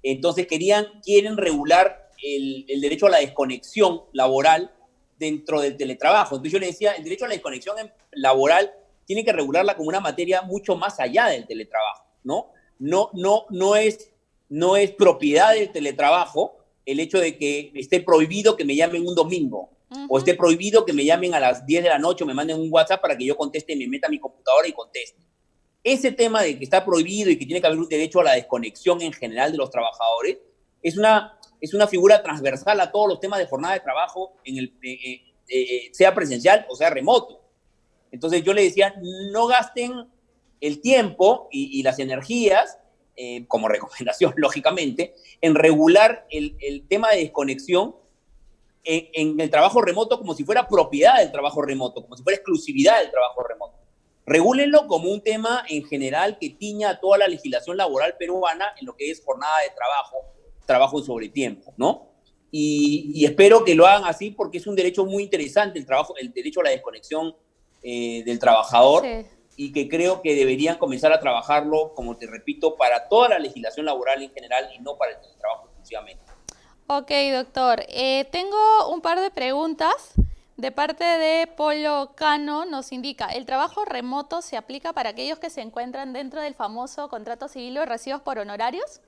Entonces quieren regular el derecho a la desconexión laboral dentro del teletrabajo. Entonces yo le decía, el derecho a la desconexión laboral tiene que regularla como una materia mucho más allá del teletrabajo, ¿no? No es propiedad del teletrabajo el hecho de que esté prohibido que me llamen un domingo, o esté prohibido que me llamen a las 10 de la noche o me manden un WhatsApp para que yo conteste y me meta a mi computadora y conteste. Ese tema de que está prohibido y que tiene que haber un derecho a la desconexión en general de los trabajadores es una figura transversal a todos los temas de jornada de trabajo, sea presencial o sea remoto. Entonces yo le decía, no gasten el tiempo y las energías, como recomendación lógicamente, en regular el tema de desconexión en el trabajo remoto como si fuera propiedad del trabajo remoto, como si fuera exclusividad del trabajo remoto. Regúlenlo como un tema en general que tiña a toda la legislación laboral peruana en lo que es jornada de trabajo en sobretiempo, ¿no? Y espero que lo hagan así porque es un derecho muy interesante el derecho a la desconexión del trabajador, sí, y que creo que deberían comenzar a trabajarlo, como te repito, para toda la legislación laboral en general y no para el trabajo exclusivamente. Ok, doctor. Tengo un par de preguntas. De parte de Polo Cano nos indica, ¿el trabajo remoto se aplica para aquellos que se encuentran dentro del famoso contrato civil o recibos por honorarios?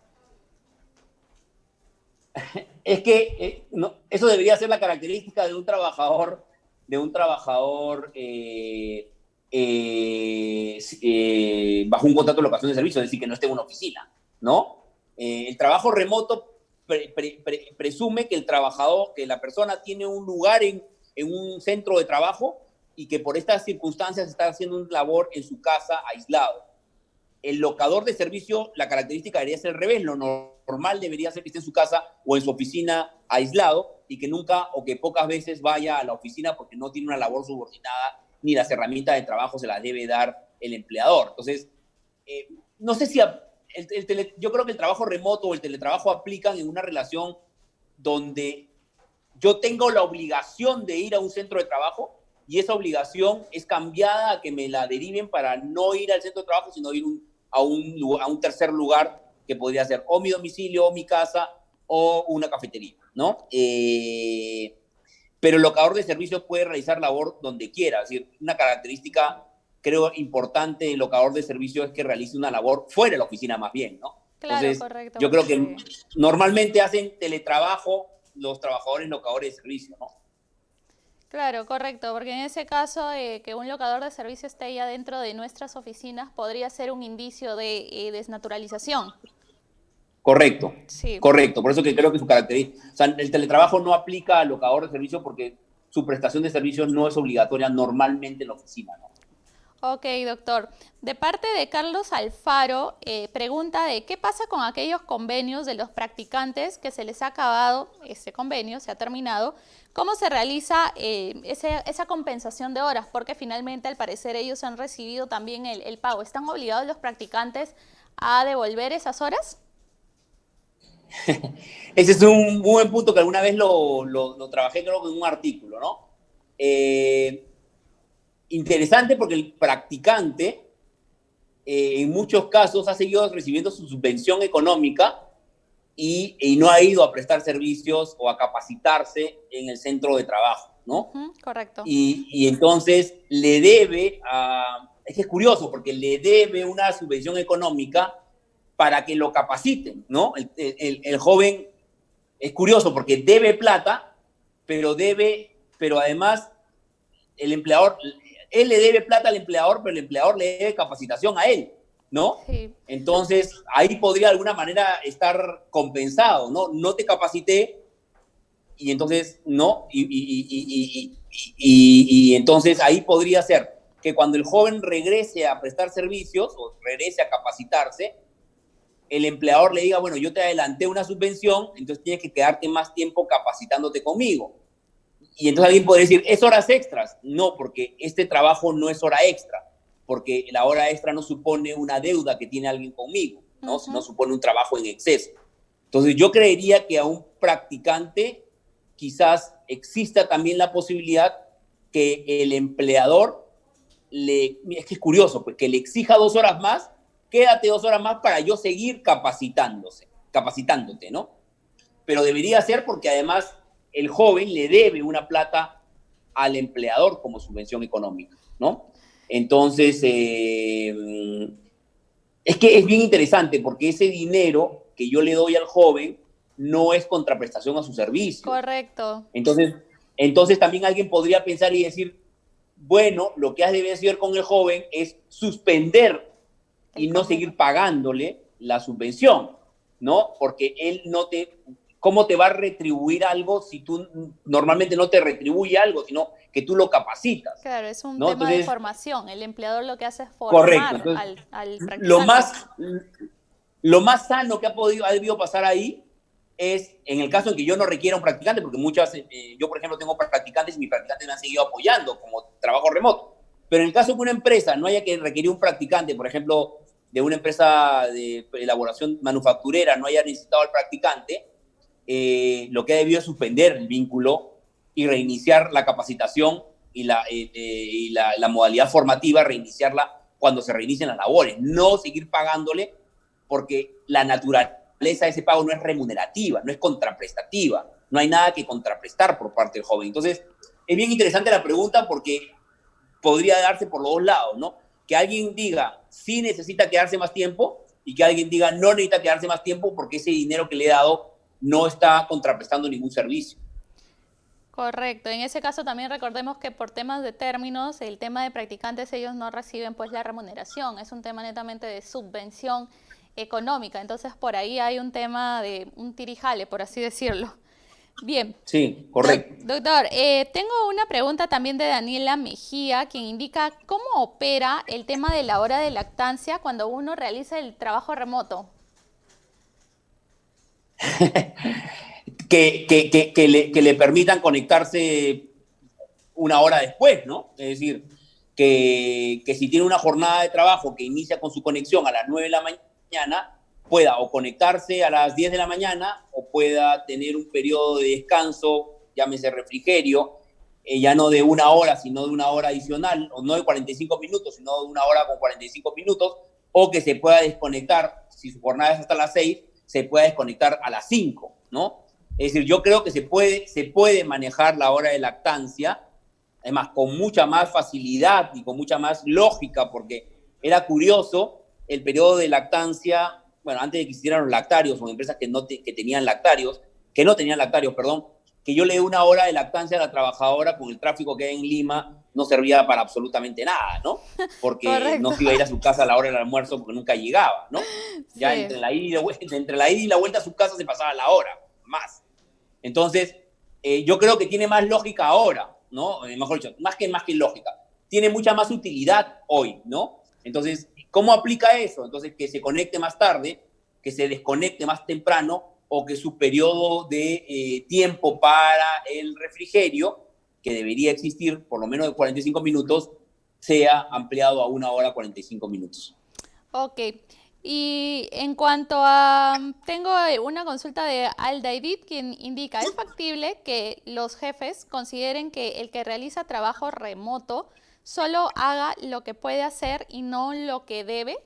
Es que no, eso debería ser la característica de un trabajador bajo un contrato de locación de servicio, es decir, que no esté en una oficina, ¿no? El trabajo remoto presume que el trabajador, que la persona tiene un lugar en un centro de trabajo y que por estas circunstancias está haciendo una labor en su casa aislado. El locador de servicio, la característica debería ser al revés, lo normal debería ser que esté en su casa o en su oficina aislado y que nunca o que pocas veces vaya a la oficina porque no tiene una labor subordinada ni las herramientas de trabajo se las debe dar el empleador. Entonces, no sé si yo creo que el trabajo remoto o el teletrabajo aplican en una relación donde yo tengo la obligación de ir a un centro de trabajo y esa obligación es cambiada a que me la deriven para no ir al centro de trabajo, sino ir a un tercer lugar que podría ser o mi domicilio, o mi casa, o una cafetería, ¿no? Pero el locador de servicios puede realizar labor donde quiera. Es decir, una característica, creo, importante del locador de servicios es que realice una labor fuera de la oficina más bien, ¿no? Claro, entonces, correcto. Yo creo que normalmente hacen teletrabajo los trabajadores locadores de servicio, ¿no? Claro, correcto, porque en ese caso que un locador de servicio esté ya dentro de nuestras oficinas podría ser un indicio de desnaturalización. Correcto, Sí. correcto. Por eso que creo que su característica, o sea, el teletrabajo no aplica al locador de servicio porque su prestación de servicios no es obligatoria normalmente en la oficina, ¿no? Ok, doctor. De parte de Carlos Alfaro, pregunta de qué pasa con aquellos convenios de los practicantes que se les ha acabado, ese convenio se ha terminado, ¿cómo se realiza esa compensación de horas? Porque finalmente al parecer ellos han recibido también el pago. ¿Están obligados los practicantes a devolver esas horas? Ese es un muy buen punto que alguna vez lo trabajé, creo que en un artículo, ¿no? Interesante porque el practicante, en muchos casos, ha seguido recibiendo su subvención económica y no ha ido a prestar servicios o a capacitarse en el centro de trabajo, ¿no? Correcto. Y entonces le debe es que es curioso porque le debe una subvención económica para que lo capaciten, ¿no? El joven es curioso porque debe plata, pero además el empleador, él le debe plata al empleador, pero el empleador le debe capacitación a él, ¿no? Sí. Entonces, ahí podría de alguna manera estar compensado, ¿no? No te capacité y entonces, ¿no? Y entonces ahí podría ser que cuando el joven regrese a prestar servicios o regrese a capacitarse, el empleador le diga, bueno, yo te adelanté una subvención, entonces tienes que quedarte más tiempo capacitándote conmigo. Y entonces alguien puede decir, ¿es horas extras? No, porque este trabajo no es hora extra, porque la hora extra no supone una deuda que tiene alguien conmigo, ¿no? Sino supone un trabajo en exceso. Entonces yo creería que a un practicante quizás exista también la posibilidad que el empleador es que es curioso, pues que le exija 2 horas más, quédate 2 horas más para yo seguir capacitándote, ¿no? Pero debería ser porque además el joven le debe una plata al empleador como subvención económica, ¿no? Entonces, es que es bien interesante porque ese dinero que yo le doy al joven no es contraprestación a su servicio. Correcto. Entonces también alguien podría pensar y decir, bueno, lo que has de hacer con el joven es suspender y no seguir pagándole la subvención, ¿no? Porque él no te... ¿Cómo te va a retribuir algo si tú normalmente no te retribuye algo, sino que tú lo capacitas? Claro, es un ¿no? tema Entonces, de formación. El empleador lo que hace es formar entonces, al practicante. Lo más sano que ha debido pasar ahí es en el caso en que yo no requiera un practicante, porque yo por ejemplo tengo practicantes y mis practicantes me han seguido apoyando como trabajo remoto. Pero en el caso que una empresa no haya que requerir un practicante, por ejemplo, de una empresa de elaboración manufacturera no haya necesitado al practicante, lo que ha debido es suspender el vínculo y reiniciar la capacitación y la modalidad formativa, reiniciarla cuando se reinicien las labores, no seguir pagándole porque la naturaleza de ese pago no es remunerativa, no es contraprestativa, no hay nada que contraprestar por parte del joven. Entonces, es bien interesante la pregunta porque podría darse por los dos lados, ¿no? Que alguien diga sí necesita quedarse más tiempo y que alguien diga no necesita quedarse más tiempo porque ese dinero que le he dado no está contraprestando ningún servicio. Correcto. En ese caso también recordemos que por temas de términos, el tema de practicantes, ellos no reciben pues la remuneración, es un tema netamente de subvención económica, entonces por ahí hay un tema de un tirijale, por así decirlo. Bien. Sí, correcto. Doctor, tengo una pregunta también de Daniela Mejía, quien indica cómo opera el tema de la hora de lactancia cuando uno realiza el trabajo remoto. que le permitan conectarse una hora después, ¿no? Es decir, que si tiene una jornada de trabajo que inicia con su conexión a las 9 de la mañana, pueda o conectarse a las 10 de la mañana o pueda tener un periodo de descanso, llámese refrigerio, ya no de 1 hora, sino de 1 hora adicional, o no de 45 minutos, sino de 1 hora con 45 minutos, o que se pueda desconectar, si su jornada es hasta las 6, se pueda desconectar a las 5, ¿no? Es decir, yo creo que se puede manejar la hora de lactancia, además con mucha más facilidad y con mucha más lógica, porque era curioso el periodo de lactancia, bueno, antes de que existieran los lactarios o empresas que no tenían lactarios, perdón, que yo le dé una hora de lactancia a la trabajadora con el tráfico que hay en Lima no servía para absolutamente nada, ¿no? Porque no se iba a ir a su casa a la hora del almuerzo porque nunca llegaba, ¿no? Ya Sí. entre la ida y la vuelta a su casa se pasaba la hora, más. Entonces, yo creo que tiene más lógica ahora, ¿no? Mejor dicho, más que lógica. Tiene mucha más utilidad hoy, ¿no? Entonces, ¿cómo aplica eso? Entonces, que se conecte más tarde, que se desconecte más temprano, o que su periodo de tiempo para el refrigerio, que debería existir por lo menos de 45 minutos, sea ampliado a 1 hora 45 minutos. Ok. Y en cuanto a, tengo una consulta de Al David, quien indica, ¿es factible que los jefes consideren que el que realiza trabajo remoto solo haga lo que puede hacer y no lo que debe?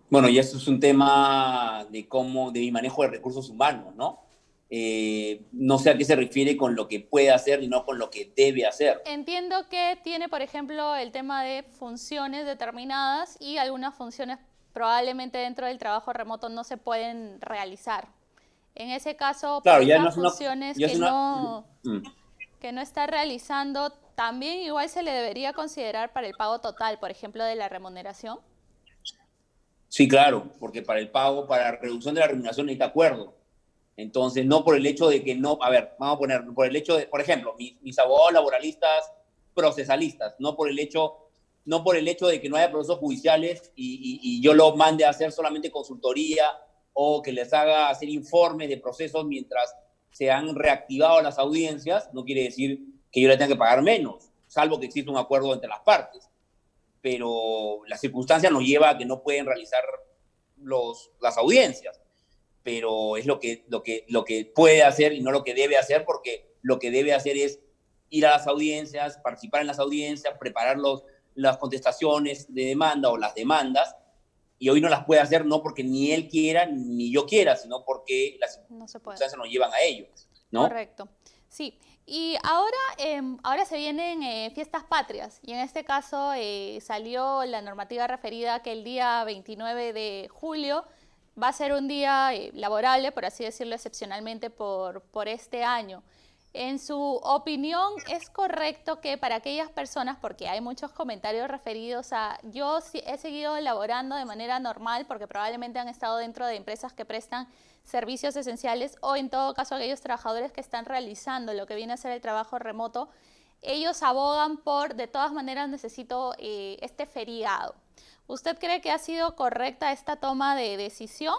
Bueno, y eso es un tema de mi manejo de recursos humanos, ¿no? No sé a qué se refiere con lo que puede hacer y no con lo que debe hacer. Entiendo que tiene, por ejemplo, el tema de funciones determinadas y algunas funciones probablemente dentro del trabajo remoto no se pueden realizar. En ese caso, por Claro, ya no esas es una... funciones Ya es una que no está realizando, también igual se le debería considerar para el pago total, por ejemplo, de la remuneración. Sí, claro, porque para el pago, para la reducción de la remuneración necesita acuerdo. Entonces, no por el hecho de que no, a ver, vamos a poner, por el hecho de, por ejemplo, mis abogados laboralistas procesalistas, no por el hecho de que no haya procesos judiciales y yo lo mande a hacer solamente consultoría o que les haga hacer informes de procesos mientras se han reactivado las audiencias, no quiere decir que yo le tenga que pagar menos, salvo que exista un acuerdo entre las partes. Pero la circunstancia nos lleva a que no pueden realizar las audiencias, pero es lo que puede hacer y no lo que debe hacer, porque lo que debe hacer es ir a las audiencias, participar en las audiencias, preparar las contestaciones de demanda o las demandas, y hoy no las puede hacer no porque ni él quiera ni yo quiera, sino porque las circunstancias nos llevan a ello, ¿no? Correcto. Sí. Y ahora, ahora se vienen fiestas patrias y en este caso salió la normativa referida a que el día 29 de julio va a ser un día laborable, por así decirlo, excepcionalmente por este año. En su opinión, ¿es correcto que para aquellas personas, porque hay muchos comentarios referidos a yo he seguido laborando de manera normal porque probablemente han estado dentro de empresas que prestan servicios esenciales o en todo caso aquellos trabajadores que están realizando lo que viene a ser el trabajo remoto, ellos abogan por, de todas maneras necesito este feriado? ¿Usted cree que ha sido correcta esta toma de decisión?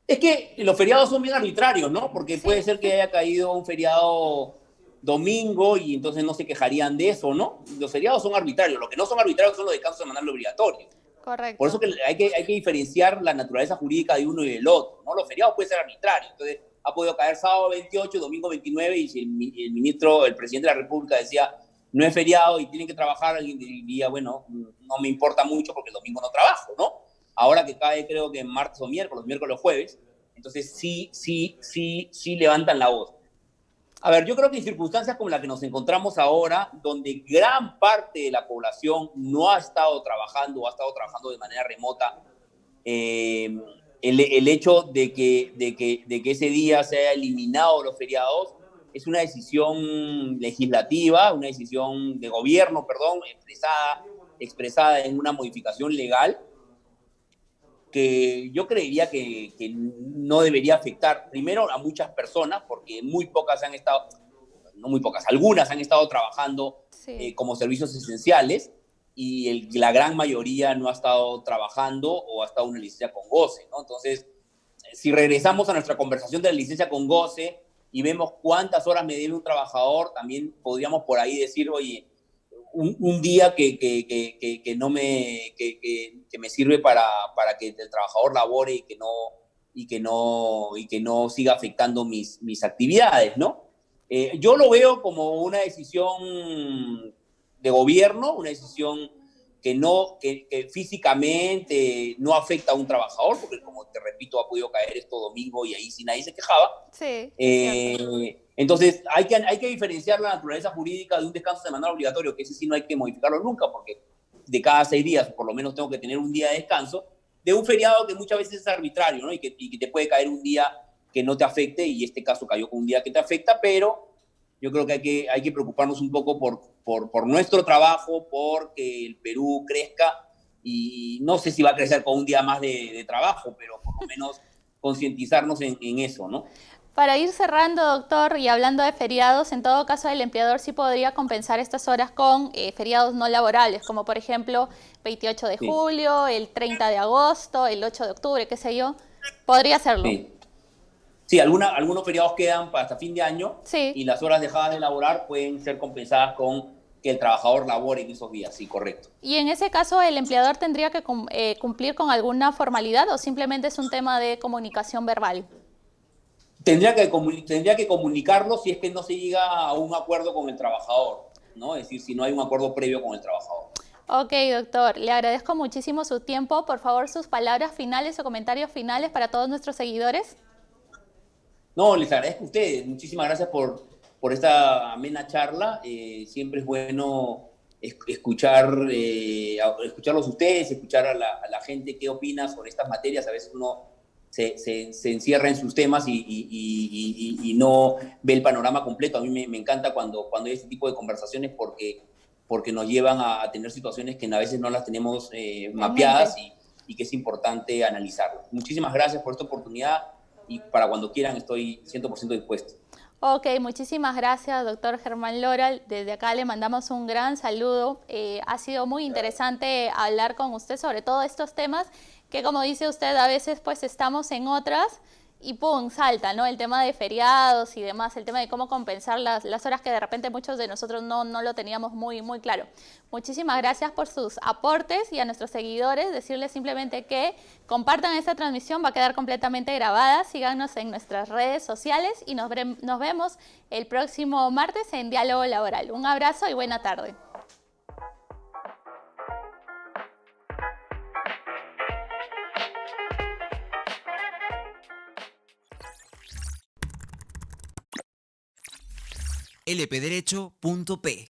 Es que los feriados son bien arbitrarios, ¿no? Porque Sí. puede ser que haya caído un feriado domingo y entonces no se quejarían de eso, ¿no? Los feriados son arbitrarios. Lo que no son arbitrarios son los descansos semanales obligatorios. Correcto. Por eso que hay que diferenciar la naturaleza jurídica de uno y del otro, ¿no? Los feriados pueden ser arbitrarios. Entonces, ha podido caer sábado 28, domingo 29, y si el presidente de la República decía no es feriado y tienen que trabajar, alguien diría, bueno, no me importa mucho porque el domingo no trabajo, ¿no? Ahora que cae, creo que martes o miércoles o jueves, entonces sí levantan la voz. A ver, yo creo que en circunstancias como la que nos encontramos ahora, donde gran parte de la población no ha estado trabajando o ha estado trabajando de manera remota, el hecho de que ese día se haya eliminado los feriados es una decisión legislativa, una decisión de gobierno, perdón, expresada en una modificación legal, que yo creería que no debería afectar primero a muchas personas, porque muy pocas han estado, no muy pocas, algunas han estado trabajando como servicios esenciales y la gran mayoría no ha estado trabajando o ha estado en una licencia con goce, ¿no? Entonces, si regresamos a nuestra conversación de la licencia con goce y vemos cuántas horas me debe un trabajador, también podríamos por ahí decir, oye, un día que me sirve para que el trabajador labore y que no siga afectando mis actividades, ¿no? Yo lo veo como una decisión de gobierno, una decisión que físicamente no afecta a un trabajador, porque como te repito, ha podido caer esto domingo y ahí sí nadie se quejaba. Sí, entonces, hay que diferenciar la naturaleza jurídica de un descanso semanal obligatorio, que ese sí no hay que modificarlo nunca, porque de cada 6 días, por lo menos tengo que tener un día de descanso, de un feriado que muchas veces es arbitrario, ¿no? Y que te puede caer un día que no te afecte, y este caso cayó con un día que te afecta, pero yo creo que hay que preocuparnos un poco por nuestro trabajo, porque el Perú crezca, y no sé si va a crecer con un día más de trabajo, pero por lo menos concientizarnos en eso, ¿no? Para ir cerrando, doctor, y hablando de feriados, en todo caso el empleador sí podría compensar estas horas con feriados no laborables, como por ejemplo 28 de Sí, julio, el 30 de agosto, el 8 de octubre, qué sé yo. Podría hacerlo. sí. Sí, algunos feriados quedan para hasta fin de año, Sí. y las horas dejadas de laborar pueden ser compensadas con que el trabajador labore en esos días, sí, correcto. Y en ese caso, ¿el empleador tendría que cumplir con alguna formalidad o simplemente es un tema de comunicación verbal? Tendría que comunicarlo si es que no se llega a un acuerdo con el trabajador, ¿no? Es decir, si no hay un acuerdo previo con el trabajador. Ok, doctor, le agradezco muchísimo su tiempo. Por favor, sus palabras finales o comentarios finales para todos nuestros seguidores. No, les agradezco a ustedes. Muchísimas gracias por esta amena charla. Siempre es bueno escucharlos a ustedes, escuchar a la gente qué opina sobre estas materias. A veces uno se encierra en sus temas y no ve el panorama completo. A mí me encanta cuando hay este tipo de conversaciones, porque nos llevan a tener situaciones que a veces no las tenemos mapeadas, y que es importante analizarlas. Muchísimas gracias por esta oportunidad, y para cuando quieran estoy 100% dispuesto. Ok, muchísimas gracias, doctor Germán Loral. Desde acá le mandamos un gran saludo. Ha sido muy interesante hablar con usted sobre todos estos temas que, como dice usted, a veces pues estamos en otras y ¡pum!, salta, ¿no? El tema de feriados y demás, el tema de cómo compensar las horas que de repente muchos de nosotros no lo teníamos muy claro. Muchísimas gracias por sus aportes, y a nuestros seguidores decirles simplemente que compartan esta transmisión, va a quedar completamente grabada. Síganos en nuestras redes sociales y nos vemos el próximo martes en Diálogo Laboral. Un abrazo y buena tarde. lpderecho.p